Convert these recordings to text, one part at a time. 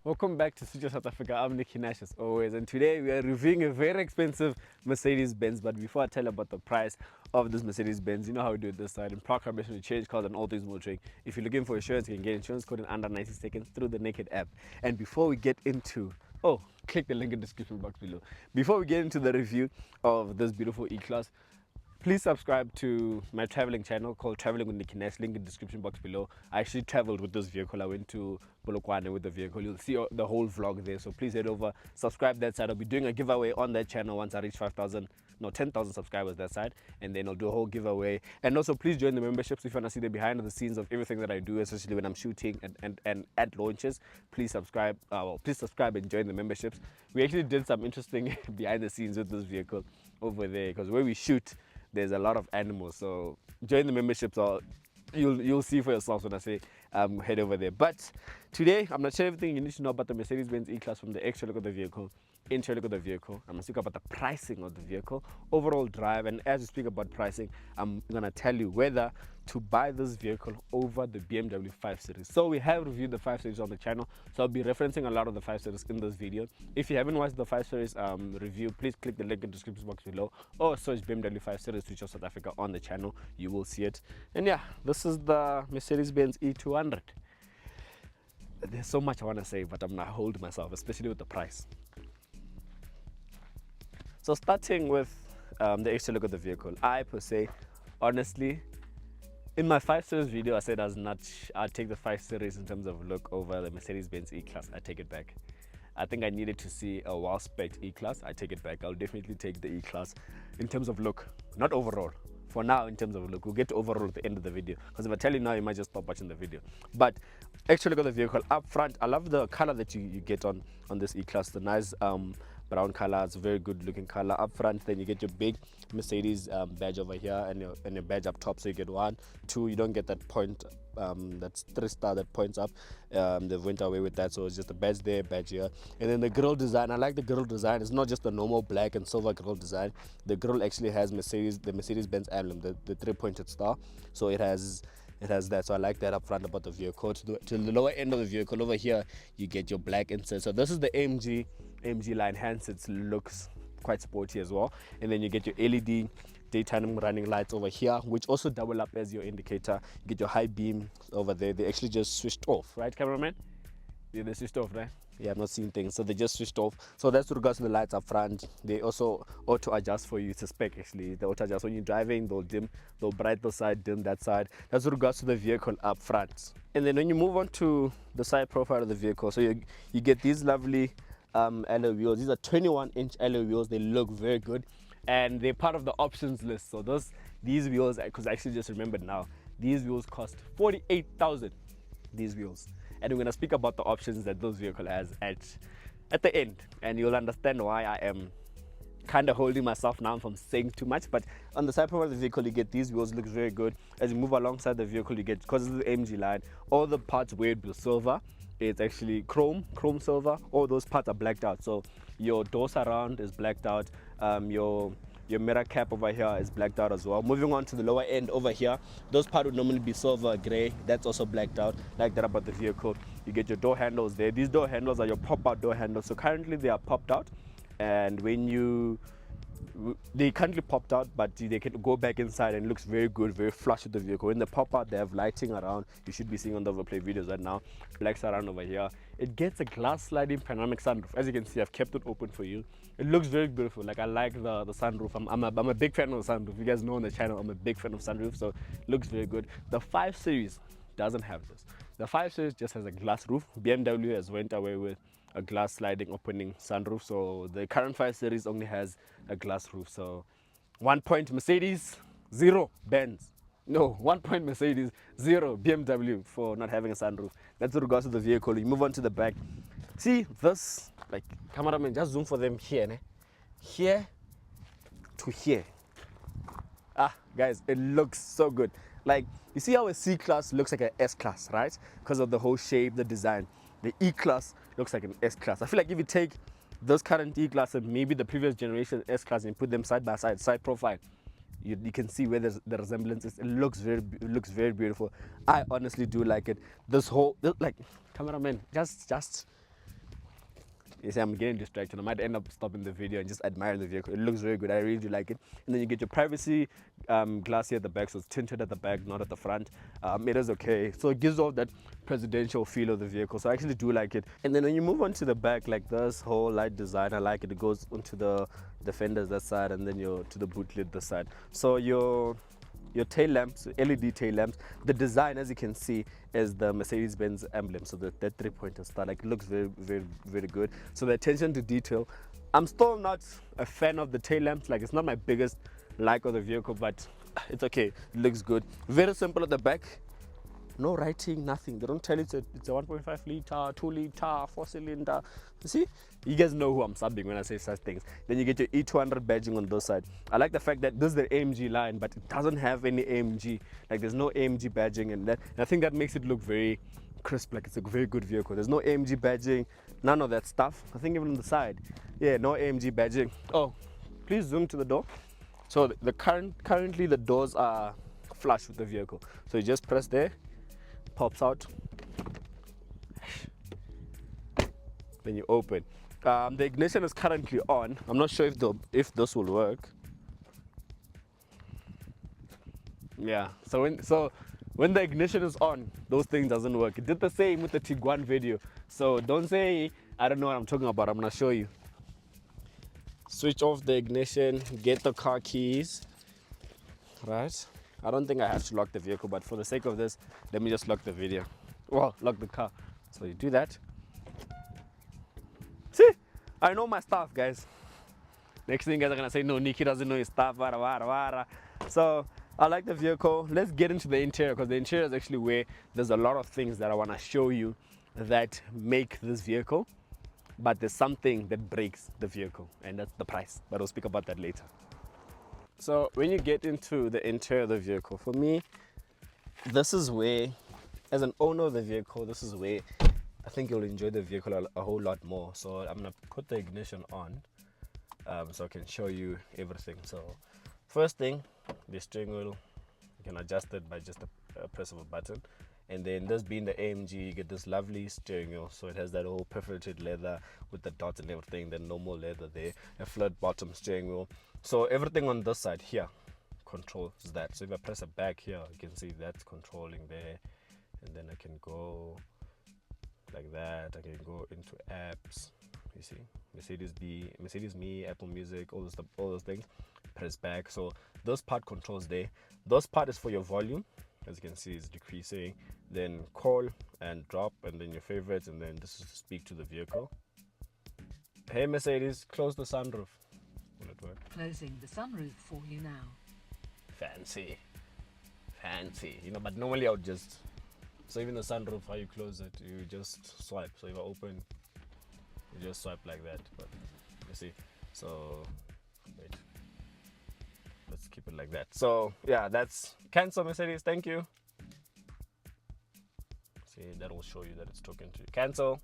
Welcome back to SwitchOff South Africa. I'm Nicky Nash as always, and today we are reviewing a very expensive Mercedes Benz. But before I tell you about the price of this Mercedes Benz, you know how we do it this side. In proclamation, we change cars and all things motoring. If you're looking for insurance, you can get insurance code in under 90 seconds through the Naked app. And before we get into click the link in the description box below. Before we get into the review of this beautiful E-Class, please subscribe to my traveling channel called Traveling with Nicky Nash, link in the description box below. I actually traveled with this vehicle. I went to Polokwane with the vehicle. You'll see the whole vlog there. So please head over, subscribe that side. I'll be doing a giveaway on that channel once I reach 10,000 subscribers that side. And then I'll do a whole giveaway. And also please join the memberships if you want to see the behind the scenes of everything that I do, especially when I'm shooting and at launches. Please subscribe. Please subscribe and join the memberships. We actually did some interesting behind the scenes with this vehicle over there, because where we shoot, there's a lot of animals. So join the memberships, or you'll see for yourselves when I say head over there. But today I'm not sure everything you need to know about the Mercedes-Benz E-Class, from the extra look of the vehicle, intro look of the vehicle. I'm gonna speak about the pricing of the vehicle, overall drive, and as we speak about pricing, I'm gonna tell you whether to buy this vehicle over the BMW 5 Series. So we have reviewed the 5 Series on the channel, so I'll be referencing a lot of the 5 Series in this video. If you haven't watched the 5 Series review, please click the link in the description box below, or search BMW 5 Series SwitchOff South Africa on the channel. You will see it. And yeah, this is the Mercedes-Benz E200. There's so much I want to say, but I'm not holding myself, especially with the price. So starting with the extra look of the vehicle, I per se, honestly, in my 5 Series video, I said I'd take the 5 Series in terms of look over the Mercedes-Benz E-Class. I take it back. I think I needed to see a well-spec'd E-Class. I take it back. I'll definitely take the E-Class in terms of look, not overall. For now, in terms of look, we'll get to overall at the end of the video, because if I tell you now, you might just stop watching the video. But actually, look at the vehicle up front. I love the color that you get on this E-Class. The nice brown color. It's a very good looking color up front. Then you get your big Mercedes badge over here, and your badge up top. So you get 1, 2. You don't get that point. That's 3-star that points up. They went away with that, so it's just a badge there, badge here. And then the grille design, I like the grille design. It's not just the normal black and silver grille design. The grille actually has the Mercedes-Benz emblem, the 3-pointed star. So it has that. So I like that up front about the vehicle. To the lower end of the vehicle over here, you get your black insert. So this is the AMG line, hence it looks quite sporty as well. And then you get your LED daytime running lights over here, which also double up as your indicator. You get your high beam over there. They actually just switched off, right, cameraman? Yeah, they switched off, right? Yeah, I'm not seeing things, so they just switched off. So that's with regards to the lights up front. They also auto adjust for you. It's a spec actually. They auto adjust when you're driving. They'll dim, they'll bright the side, dim that side. That's with regards to the vehicle up front. And then when you move on to the side profile of the vehicle, so you get these lovely alloy wheels. These are 21-inch alloy wheels. They look very good, and they're part of the options list. So these wheels, because I actually just remembered now, these wheels cost 48,000. These wheels. And we're going to speak about the options that those vehicle has at the end, and you'll understand why I am kind of holding myself now from saying too much. But on the side profile of the vehicle, you get these wheels. Looks very good. As you move alongside the vehicle, you get, because it's the AMG line, all the parts where it was silver, it's actually chrome silver. All those parts are blacked out. So your door surround is blacked out. Your mirror cap over here is blacked out as well. Moving on to the lower end over here, those parts would normally be silver gray. That's also blacked out. Like that about the vehicle. You get your door handles there. These door handles are your pop-out door handles. So currently they are popped out, and when they currently popped out, but they can go back inside, and it looks very good, very flush with the vehicle. When they pop out, they have lighting around. You should be seeing on the overplay videos right now. Black surround over here. It gets a glass sliding panoramic sunroof. As you can see, I've kept it open for you. It looks very beautiful. Like, I like the sunroof. I'm a big fan of the sunroof. You guys know on the channel I'm a big fan of sunroof, so it looks very good. The 5 Series doesn't have this. The 5 Series just has a glass roof. BMW has went away with a glass sliding opening sunroof, so the current 5 Series only has a glass roof. So 1 point Mercedes, 0 Benz. No, 1 point Mercedes, 0 BMW for not having a sunroof. That's with regards to the vehicle. You move on to the back. See this, like, cameraman, just zoom for them here, ne? Here to here. Guys, it looks so good. Like, you see how a C-Class looks like an S-Class, right? Because of the whole shape, the design. The E-Class looks like an S-Class. I feel like if you take this current E-Class and maybe the previous generation S-Class and put them side by side, side profile, you can see where the resemblance is. It looks very beautiful. I honestly do like it. Like, cameraman, just You see, I'm getting distracted. I might end up stopping the video and just admire the vehicle. It looks very good. I really do like it. And then you get your privacy glass here at the back, so it's tinted at the back, not at the front. It is okay. So it gives off that presidential feel of the vehicle. So I actually do like it. And then when you move on to the back, like this whole light design, I like it. It goes onto the fenders that side, and then to the boot lid this side. So your tail lamps, LED tail lamps, the design, as you can see, is the Mercedes-Benz emblem. So that 3-pointer star, like, it looks very, very, very good. So the attention to detail. I'm still not a fan of the tail lamps. Like, it's not my biggest like of the vehicle, but it's okay. It looks good. Very simple at the back. No writing, nothing. They don't tell you it's a 1.5 liter, 2 liter, 4-cylinder. You see? You guys know who I'm subbing when I say such things. Then you get your E200 badging on those side. I like the fact that this is the AMG line, but it doesn't have any AMG. Like, there's no AMG badging in that. And I think that makes it look very crisp, like it's a very good vehicle. There's no AMG badging, none of that stuff. I think even on the side, yeah, no AMG badging. Oh, please zoom to the door. So currently the doors are flush with the vehicle. So you just press there, pops out, then you open. The ignition is currently on. I'm not sure if this will work. Yeah, so when the ignition is on, those things doesn't work. It did the same with the Tiguan video. So don't say I don't know what I'm talking about. I'm gonna show you. Switch off the ignition, get the car keys, right? I don't think I have to lock the vehicle, but for the sake of this, let me just lock the video. Well, lock the car. So you do that. See, I know my stuff, guys. Next thing, guys are gonna say, no, Nicky doesn't know his stuff. Vara, vara, vara. So I like the vehicle. Let's get into the interior, because the interior is actually where there's a lot of things that I want to show you that make this vehicle, but there's something that breaks the vehicle, and that's the price. But I'll speak about that later. So when you get into the interior of the vehicle, for me, this is where, as an owner of the vehicle, this is where I think you'll enjoy the vehicle a whole lot more. So I'm gonna put the ignition on, so I can show you everything. So first thing, the steering wheel, you can adjust it by just a press of a button. And then this being the AMG, you get this lovely steering wheel. So it has that whole perforated leather with the dots and everything, then normal leather there, a flat bottom steering wheel. So everything on this side here controls that. So if I press it back here, you can see that's controlling there. And then I can go like that. I can go into apps. You see, Mercedes Me, Apple Music, all those things. Press back. So this part controls there. This part is for your volume. As you can see, it's decreasing. Then call and drop, and then your favorites, and then this is to speak to the vehicle. Hey Mercedes, close the sunroof. Will it work? Closing the sunroof for you now. Fancy. You know, but normally I would just, so even the sunroof, how you close it, you just swipe. So if I open, you just swipe like that. But you see, so wait. Let's keep it like that. So yeah, that's cancel Mercedes, thank you. See, that will show you that it's talking to you. Cancel.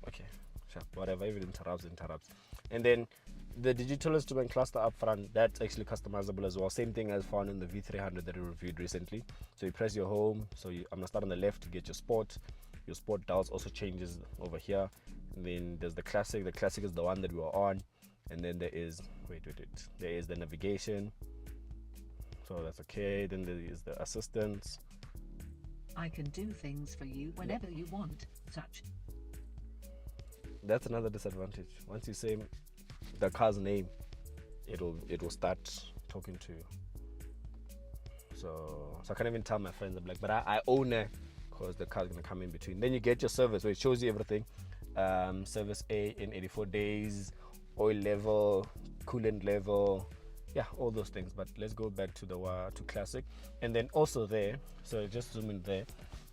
Okay, sure, whatever, if it interrupts. And then the digital instrument cluster up front, that's actually customizable as well. Same thing as found in the V300 that we reviewed recently. So you press your home. So I'm gonna start on the left to get your sport. Your sport dials also changes over here. And then there's the classic. The classic is the one that we were on. And then there is, there is the navigation. So that's okay. Then there is the assistance. I can do things for you whenever you want. Such. That's another disadvantage. Once you say the car's name, it will start talking to you. So I can't even tell my friends. I'm like, but I own it, because the car's gonna come in between. Then you get your service, so it shows you everything. Service A in 84 days. Oil level, coolant level, yeah, all those things. But let's go back to to classic. And then also there, so just zoom in there,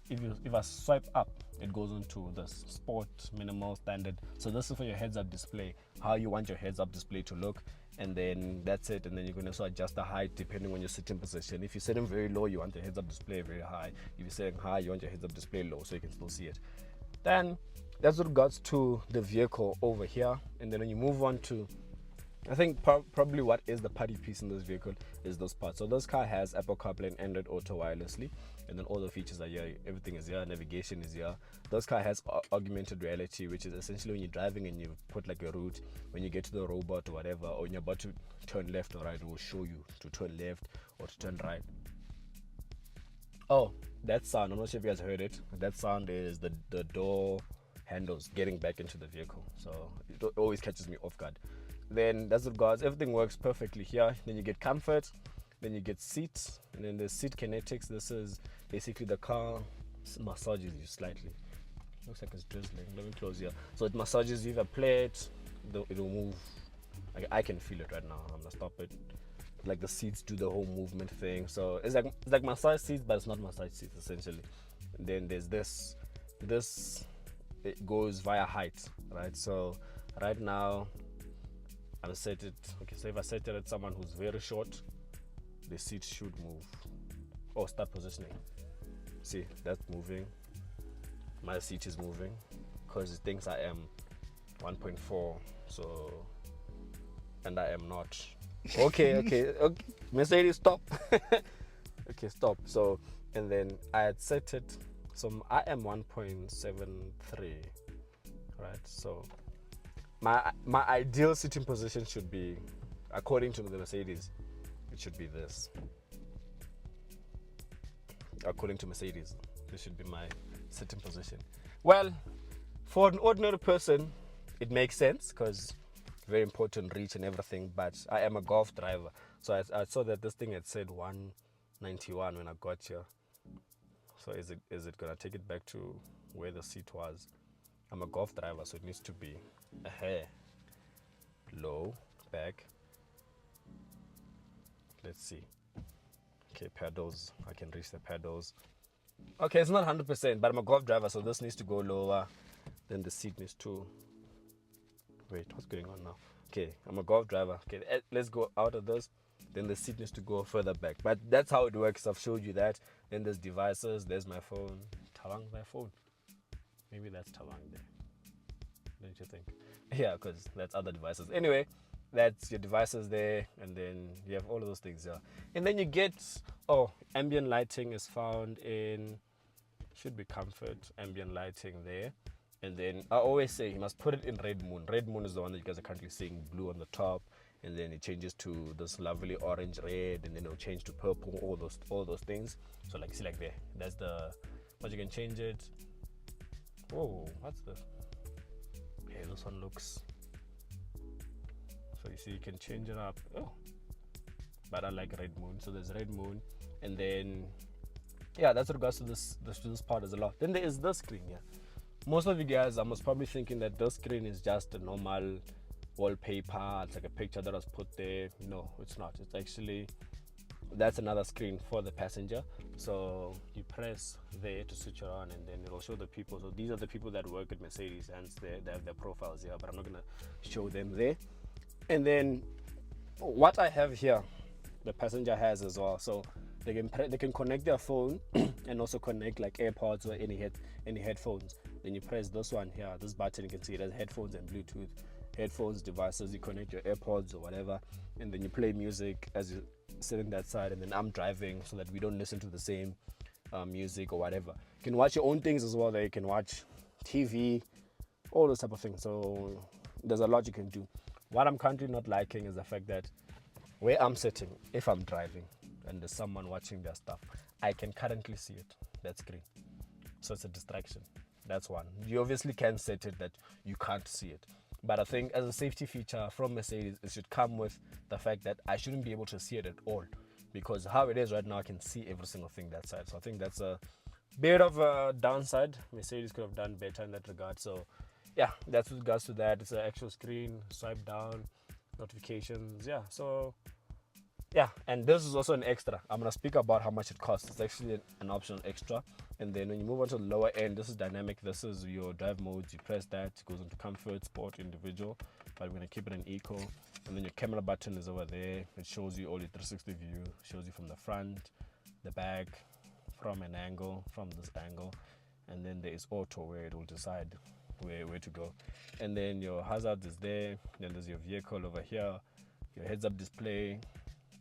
if I swipe up, it goes into the sport, minimal, standard. So this is for your heads-up display, how you want your heads-up display to look. And then that's it. And then you can also adjust the height depending on your sitting position. If you're sitting very low, you want the heads-up display very high. If you're sitting high, you want your heads-up display low, so you can still see it. Then that's with regards to the vehicle over here. And then when you move on to I think probably what is the party piece in this vehicle is those parts. So this car has Apple CarPlay and Android Auto wirelessly, and then all the features are here. Everything is here. Navigation is here. This car has augmented reality, which is essentially when you're driving and you put like a route. When you get to the robot or whatever, or when you're about to turn left or right, it will show you to turn left or to turn right. Oh, that sound! I'm not sure if you guys heard it. That sound is the door handles getting back into the vehicle. So it always catches me off guard. Then that's what guys, everything works perfectly here. Then you get comfort, then you get seats, and then the seat kinetics. This is basically the car massages you slightly. Looks like it's drizzling. Let me close here. So it massages you. If I play it, it'll move. I can feel it right now. I'm gonna stop it. Like the seats do the whole movement thing. So it's like massage seats, but it's not massage seats essentially. And then there's this it goes via height, right? So right now I've set it. Okay, so if I set it at someone who's very short, the seat should move. Oh, start positioning. See, that's moving. My seat is moving because it thinks I am 1.4. So, and I am not. Okay. Mercedes, stop. Okay, stop. So, and then I had set it. So I am 1.73, right? So my ideal sitting position should be, according to the Mercedes, it should be this. According to Mercedes, this should be my sitting position. Well, for an ordinary person, it makes sense because very important reach and everything, but I am a golf driver, so I saw that this thing had said 191 when I got here. So is it gonna take it back to where the seat was? I'm a golf driver, so it needs to be a hair low back. Let's see. Okay, pedals. I can reach the pedals. Okay, it's not 100%, but I'm a golf driver, so this needs to go lower. Then the seat needs to. Wait, what's going on now? Okay, I'm a golf driver. Okay, let's go out of this. Then the seat needs to go further back. But that's how it works. I've showed you that. Then there's devices. There's my phone. Tawang, my phone. Maybe that's Tawang there. Don't you think? Yeah, because that's other devices. Anyway, that's your devices there. And then you have all of those things here. And then you get, ambient lighting is found in, should be comfort, ambient lighting there. And then I always say you must put it in red moon. Red moon is the one that you guys are currently seeing, blue on the top, and then it changes to this lovely orange red, and then it'll change to purple, all those things. So like, see, like there, that's the, but you can change it. Oh, what's this? Okay, this one looks, so you see you can change it up. Oh, but I like red moon. So there's red moon, and then yeah, that's what regards to this part is a lot. Then there is this screen here. Most of you guys are most probably thinking that this screen is just a normal wallpaper. It's like a picture that was put there. No, it's not. It's actually, that's another screen for the passenger. So you press there to switch it on, and then it'll show the people. So these are the people that work at Mercedes, hence they have their profiles here, but I'm not gonna show them there. And then what I have here, the passenger has as well. So they can connect their phone and also connect like AirPods or any headphones. Then you press this one here, this button, you can see it has headphones and Bluetooth headphones devices. You connect your AirPods or whatever, and then you play music as you sit in that side, and then I'm driving so that we don't listen to the same music or whatever. You can watch your own things as well there. You can watch TV, all those type of things. So there's a lot you can do. What I'm currently not liking is the fact that where I'm sitting, if I'm driving and there's someone watching their stuff, I can currently see it, that screen. So it's a distraction. That's one. You obviously can set it that you can't see it. But I think as a safety feature from Mercedes, it should come with the fact that I shouldn't be able to see it at all. Because how it is right now, I can see every single thing that side. So I think that's a bit of a downside. Mercedes could have done better in that regard. So yeah, that's with regards to that. It's an actual screen, swipe down, notifications. Yeah, so yeah, and this is also an extra. I'm gonna speak about how much it costs. It's actually an optional extra. And then when you move on to the lower end, this is dynamic. This is your drive modes. You press that, it goes into comfort, sport, individual. But we're gonna keep it in eco. And then your camera button is over there. It shows you all your 360 view. Shows you from the front, the back, from an angle, from this angle. And then there is auto, where it will decide where to go. And then your hazard is there. Then there's your vehicle over here, your heads-up display,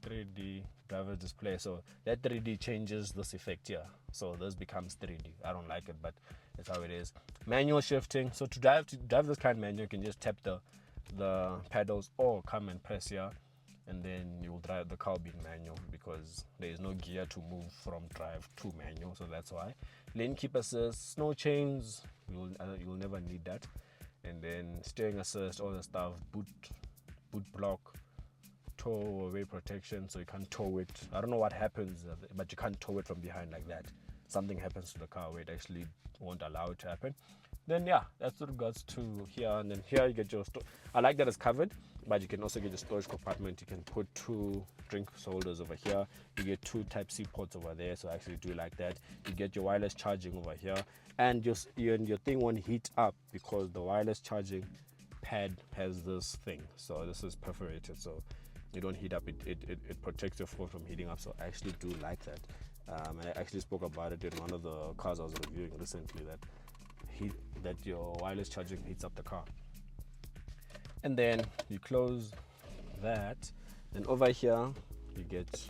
3D driver display. So that 3D changes this effect here. So this becomes 3D. I don't like it, but that's how it is. Manual shifting. So to drive this kind of manual, you can just tap the pedals or come and press here, and then you'll drive the car being manual because there is no gear to move from drive to manual. So that's why. Lane keep assist, snow chains. You'll never need that. And then steering assist, all the stuff. Boot block. Tow away protection, so you can't tow it. I don't know what happens, but you can't tow it from behind like that. Something happens to the car where it actually won't allow it to happen. Then yeah, that's what regards to here. And then here you get your I like that it's covered, but you can also get your storage compartment. You can put 2 drink holders over here. You get 2 Type-C ports over there, so I actually do like that. You get your wireless charging over here, and your thing won't heat up because the wireless charging pad has this thing. So this is perforated, so you don't heat up. It protects your phone from heating up. So I actually do like that. And I actually spoke about it in one of the cars I was reviewing recently, that your wireless charging heats up the car. And then you close that, and over here you get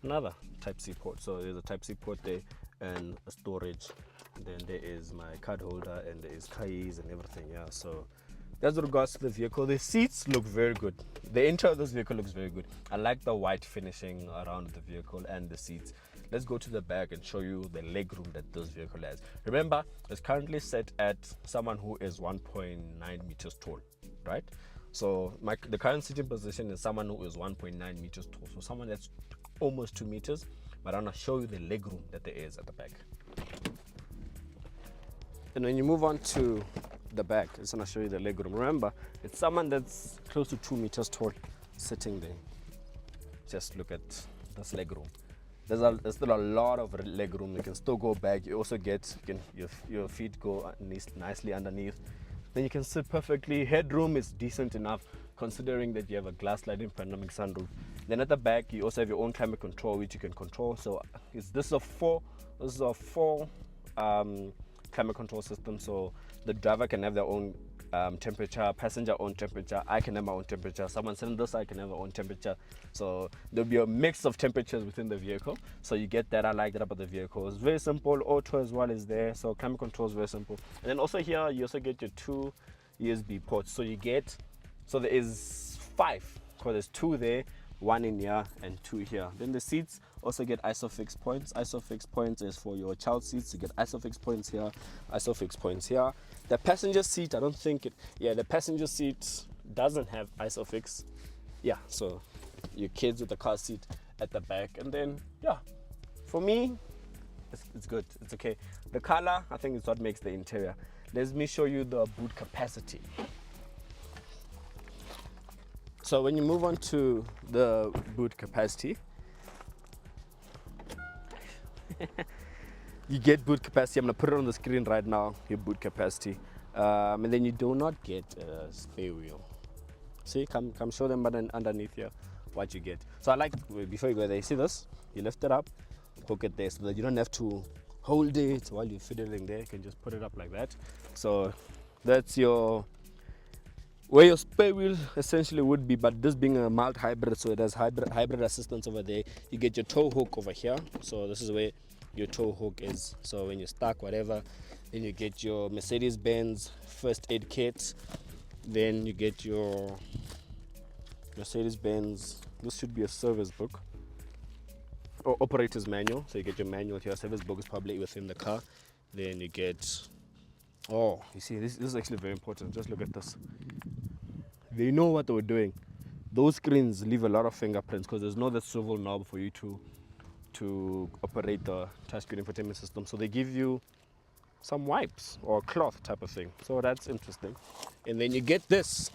another Type-C port. So there's a Type-C port there and a storage. And then there is my card holder, and there is keys and everything. Yeah, so that's with regards to the vehicle. The seats look very good. The interior of this vehicle looks very good. I like the white finishing around the vehicle and the seats. Let's go to the back and show you the leg room that this vehicle has. Remember, it's currently set at someone who is 1.9 meters tall, right? So the current sitting position is someone who is 1.9 meters tall. So someone that's almost 2 meters. But I'm gonna show you the leg room that there is at the back. And when you move on to the back, it's going to show you the leg room. Remember, it's someone that's close to 2 meters tall sitting there. Just look at this leg room. There's still a lot of leg room. You can still go back. You also get your feet go nicely underneath. Then you can sit perfectly. Headroom is decent enough considering that you have a glass sliding panoramic sunroof. Then at the back you also have your own climate control, which you can control. So this is a four climate control system, so the driver can have their own temperature, passenger own temperature, I can have my own temperature, someone sitting on this side can have their own temperature. So there'll be a mix of temperatures within the vehicle, so you get that. I like that about the vehicle. It's very simple. Auto as well is there, so climate control is very simple. And then also here you also get your 2 USB ports, so there is 5, because there's 2 there, 1 in here and 2 here. Then the seats also get ISOFIX points. ISOFIX points is for your child seats. You get ISOFIX points here, ISOFIX points here. The passenger seat, the passenger seat doesn't have ISOFIX. Yeah, so your kids with the car seat at the back. And then, yeah, for me, it's good. It's okay. The color, I think, is what makes the interior. Let me show you the boot capacity. So when you move on to the boot capacity, you get boot capacity. I'm going to put it on the screen right now, your boot capacity. And then you do not get a spare wheel. See, come show them underneath here what you get. So I like, before you go there, you see this? You lift it up, hook it there, so that you don't have to hold it while you're fiddling there. You can just put it up like that. So that's where your spare wheel essentially would be, but this being a mild hybrid, so it has hybrid assistance over there. You get your tow hook over here, so this is where your tow hook is. So when you're stuck, whatever, then you get your Mercedes-Benz first aid kit. Then you get your Mercedes-Benz, this should be a service book or operator's manual. So you get your manual here. Service book is probably within the car. Then you get, you see, this is actually very important. Just look at this. They know what they were doing. Those screens leave a lot of fingerprints because there's no that swivel knob for you to operate the touchscreen infotainment system. So they give you some wipes or cloth type of thing. So that's interesting. And then you get this.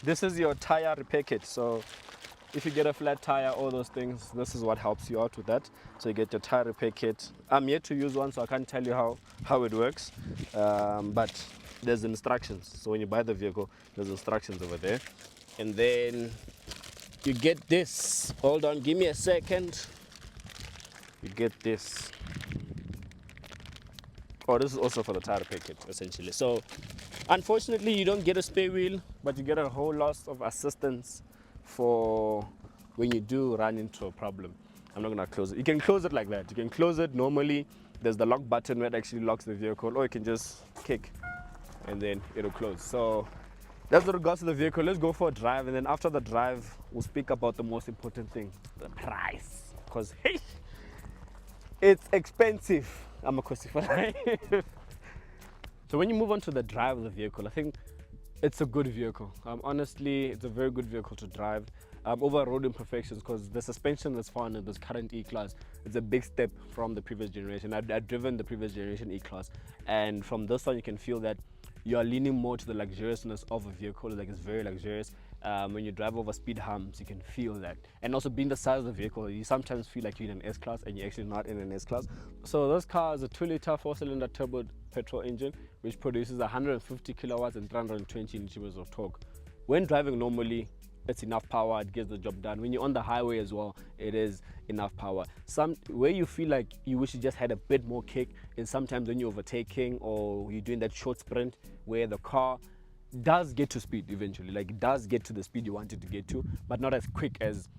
This is your tire repair kit. So if you get a flat tire, all those things, this is what helps you out with that. So you get your tire repair kit. I'm yet to use one, so I can't tell you how it works. But there's instructions. So when you buy the vehicle, there's instructions over there. And then you get this. Hold on, give me a second. You get this. Oh, this is also for the tire package, essentially. So, unfortunately, you don't get a spare wheel, but you get a whole lot of assistance for when you do run into a problem. I'm not gonna close it. You can close it like that. You can close it normally. There's the lock button where it actually locks the vehicle, or you can just kick and then it'll close. So that's with regards to the vehicle. Let's go for a drive, and then after the drive, we'll speak about the most important thing, the price. Because hey, it's expensive. I'm a crucify. So when you move on to the drive of the vehicle, I think it's a good vehicle. Honestly, it's a very good vehicle to drive. Over road imperfections, because the suspension that's found in this current E-Class is a big step from the previous generation. I've driven the previous generation E-Class, and from this one you can feel that you are leaning more to the luxuriousness of a vehicle. Like, it's very luxurious. When you drive over speed humps, you can feel that. And also, being the size of the vehicle, you sometimes feel like you're in an S-Class and you're actually not in an S-Class. So this car is a 2-liter 4-cylinder turbo petrol engine, which produces 150 kilowatts and 320 Nm of torque. When driving normally, it's enough power, it gets the job done. When you're on the highway as well, it is enough power. Where you feel like you wish you just had a bit more kick is sometimes when you're overtaking or you're doing that short sprint where the car does get to speed eventually. Like, it does get to the speed you want it to get to, but not as quick as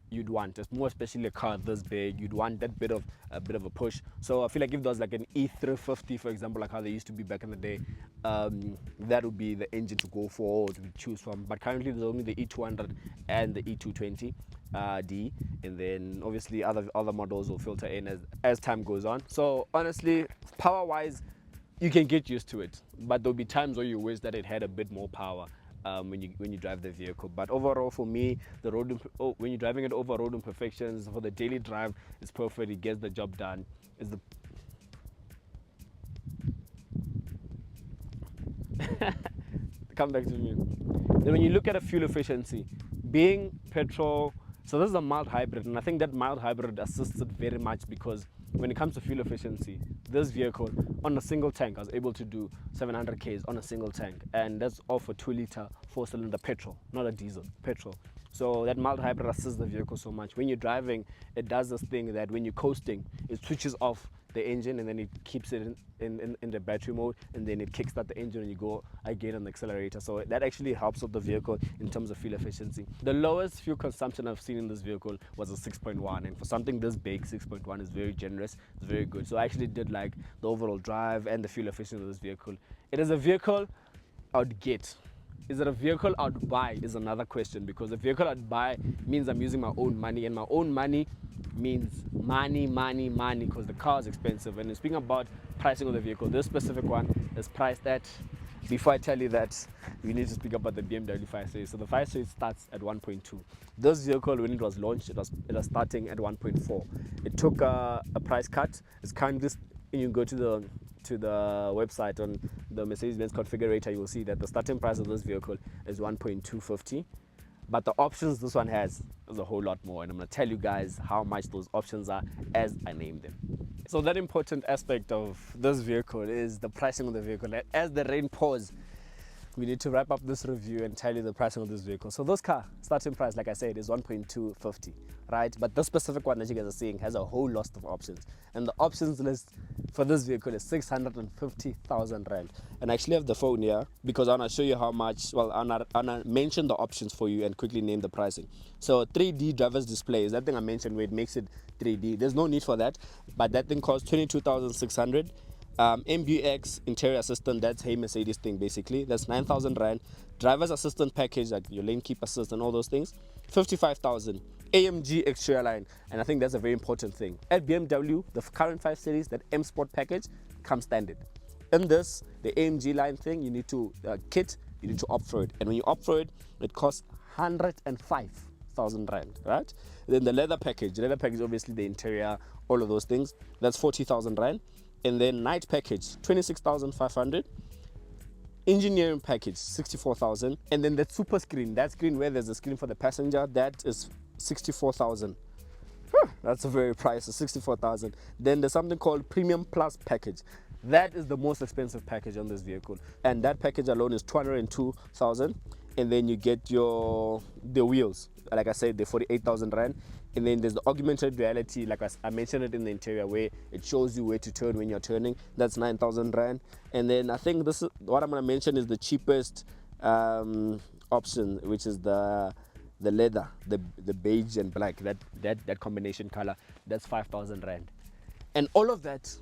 you'd want. It's more, especially a car this big, you'd want that bit of a push. So I feel like if there was like an E350, for example, like how they used to be back in the day, that would be the engine to go for or to choose from. But currently there's only the E200 and the E220 D, and then obviously other models will filter in as time goes on. So honestly, power wise, you can get used to it, but there'll be times where you wish that it had a bit more power when you drive the vehicle. But overall, for me, when you're driving it over road imperfections, for the daily drive, it's perfect. It gets the job done. Come back to me. Then when you look at a fuel efficiency, being petrol, so this is a mild hybrid, and I think that mild hybrid assists it very much, because when it comes to fuel efficiency, this vehicle on a single tank, I was able to do 700 k's on a single tank, and that's all for 2-liter 4-cylinder petrol, not a diesel, petrol. So that mild hybrid assists the vehicle so much. When you're driving, it does this thing that when you're coasting, it switches off the engine and then it keeps it in the battery mode, and then it kickstarts the engine and you go again on the accelerator. So that actually helps with the vehicle in terms of fuel efficiency. The lowest fuel consumption I've seen in this vehicle was a 6.1, and for something this big, 6.1 is very generous. It's very good. So I actually did like the overall drive and the fuel efficiency of this vehicle. It is a vehicle I'd get. Is it a vehicle I'd buy is another question, because a vehicle I'd buy means I'm using my own money, and my own money means money, because the car is expensive. And speaking about pricing of the vehicle, this specific one is priced at, before I tell you that, we need to speak about the BMW 5 Series. So the 5 Series starts at 1.2. This vehicle, when it was launched, it was starting at 1.4. It took a price cut. It's currently, you go to the website on the Mercedes-Benz configurator, you will see that the starting price of this vehicle is 1.250, but the options this one has is a whole lot more, and I'm going to tell you guys how much those options are as I name them. So that important aspect of this vehicle is the pricing of the vehicle. As the rain pours, we need to wrap up this review and tell you the pricing of this vehicle. So this car, starting price, like I said, is 1.250, right? But this specific one that you guys are seeing has a whole lot of options. And the options list for this vehicle is 650,000 Rand. And I actually have the phone here because I want to show you how much, well, I want to mention the options for you and quickly name the pricing. So 3D driver's display is that thing I mentioned where it makes it 3D. There's no need for that, but that thing costs 22,600. MBX interior assistant, that's Hey Mercedes thing basically, that's 9,000 Rand. Driver's assistant package, like your lane keep assist and all those things, 55,000. AMG exterior line, and I think that's a very important thing. At BMW, the current 5 Series, that M Sport package comes standard. In this, the AMG line thing, you need to kit, you need to opt for it, and when you opt for it, it costs 105,000 Rand, right? Then the leather package obviously the interior, all of those things, that's 40,000 Rand. And then night package, 26,500. Engineering package, 64,000. And then the super screen, that screen where there's a screen for the passenger, that is 64,000. That's a very pricey, 64,000. Then there's something called Premium Plus package. That is the most expensive package on this vehicle, and that package alone is 202,000. and then you get the wheels. Like I said, they're 48,000 rand. And then there's the augmented reality, like I mentioned it in the interior, where it shows you where to turn when you're turning. That's 9,000 rand. And then I think this is what I'm gonna mention is the cheapest option, which is the leather, the beige and black, that combination color. That's 5,000 rand. And all of that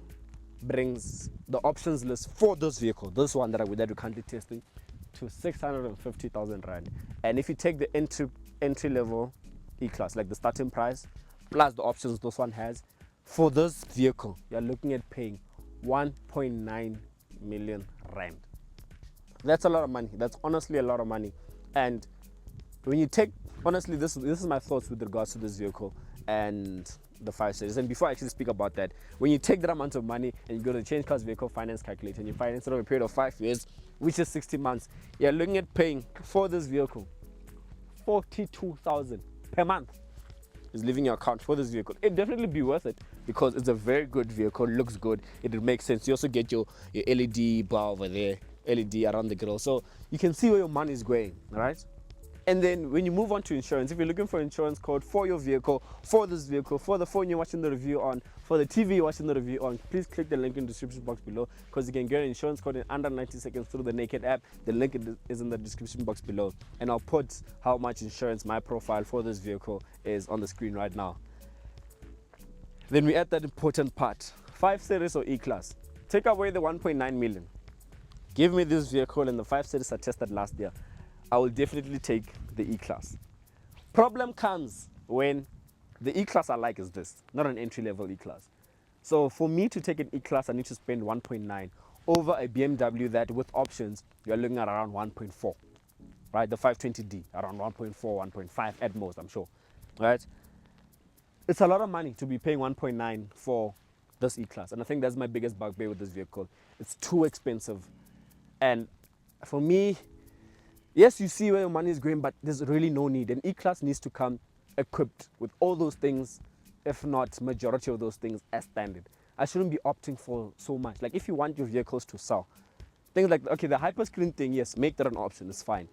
brings the options list for this vehicle, this one that we're currently testing, to 650,000 rand. And if you take the entry level E-Class, like the starting price plus the options this one has, for this vehicle you're looking at paying 1.9 million rand. That's a lot of money. That's honestly a lot of money. And when you take, honestly, this is my thoughts with regards to this vehicle and the 5 Series. And before I actually speak about that, when you take that amount of money and you go to the Change Cars Vehicle Finance Calculator and you finance it over a period of 5 years, which is 60 months, you're looking at paying for this vehicle 42,000 per month is leaving your account for this vehicle. It'd definitely be worth it because it's a very good vehicle, looks good, it makes sense. You also get your LED bar over there, LED around the grill, so you can see where your money is going, right? And then when you move on to insurance, if you're looking for insurance code for your vehicle, for this vehicle, for the phone you're watching the review on, for the TV you're watching the review on, please click the link in the description box below, because you can get an insurance code in under 90 seconds through the Naked app. The link is in the description box below, and I'll put how much insurance my profile for this vehicle is on the screen right now. Then we add that important part, 5 Series or E-Class. Take away the 1.9 million. Give me this vehicle and the 5 Series I tested last year. I will definitely take the E-Class. Problem comes when the E-Class I like is this, not an entry-level E-Class. So for me to take an E-Class, I need to spend 1.9 over a BMW that with options, you're looking at around 1.4, right? The 520D, around 1.4, 1.5 at most, I'm sure, right? It's a lot of money to be paying 1.9 for this E-Class. And I think that's my biggest bugbear with this vehicle. It's too expensive. And for me, yes, you see where your money is going, but there's really no need. An E-Class needs to come equipped with all those things, if not majority of those things as standard. I shouldn't be opting for so much. Like if you want your vehicles to sell, things like, okay, the hyperscreen thing, yes, make that an option, it's fine.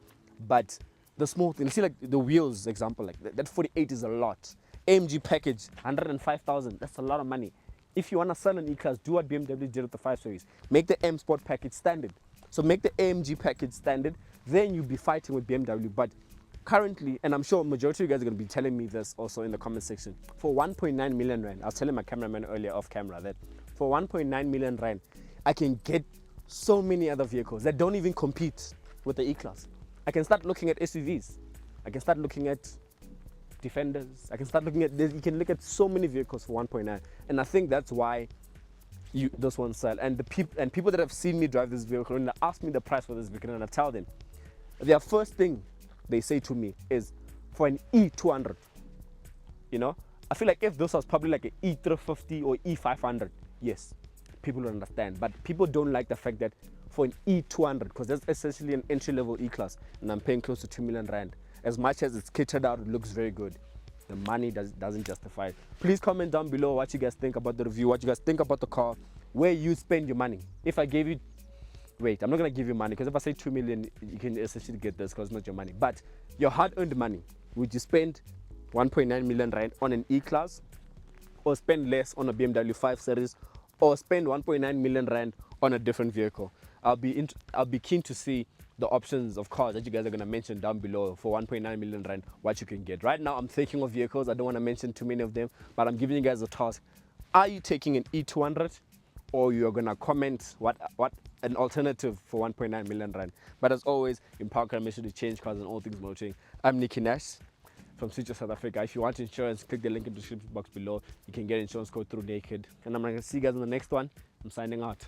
But the small things, see like the wheels example, like that 48 is a lot. AMG package, 105,000, that's a lot of money. If you want to sell an E-Class, do what BMW did with the 5 Series. Make the M Sport package standard. So make the AMG package standard, then you'll be fighting with BMW. But currently, and I'm sure majority of you guys are going to be telling me this also in the comment section, for 1.9 million rand, I was telling my cameraman earlier off camera that for 1.9 million rand, I can get so many other vehicles that don't even compete with the E-Class. I can start looking at SUVs. I can start looking at Defenders. I can start looking at this. You can look at so many vehicles for 1.9. And I think that's why this one sell. And the people that have seen me drive this vehicle, and they ask me the price for this vehicle, and I tell them, their first thing they say to me is for an E200. You know, I feel like if this was probably like an E350 or E500, yes, people will understand. But people don't like the fact that for an E200, because that's essentially an entry-level E-Class, and I'm paying close to 2 million rand. As much as it's kitted out, it looks very good, the money doesn't justify it. Please comment down below what you guys think about the review, what you guys think about the car, where you spend your money. If I gave you, wait, I'm not going to give you money, because if I say 2 million, you can essentially get this because it's not your money. But your hard-earned money, would you spend 1.9 million rand on an E-Class, or spend less on a BMW 5 Series, or spend 1.9 million rand on a different vehicle? I'll be keen to see the options of cars that you guys are going to mention down below for 1.9 million rand, what you can get. Right now, I'm thinking of vehicles. I don't want to mention too many of them, but I'm giving you guys a task. Are you taking an E200, or you're going to comment what an alternative for 1.9 million rand? But as always, Empower Car mission to change cars and all things motoring. I'm Nicky from SwitchOff South Africa. If you want insurance, click the link in the description box below. You can get insurance code through Naked. And I'm going to see you guys in the next one. I'm signing out.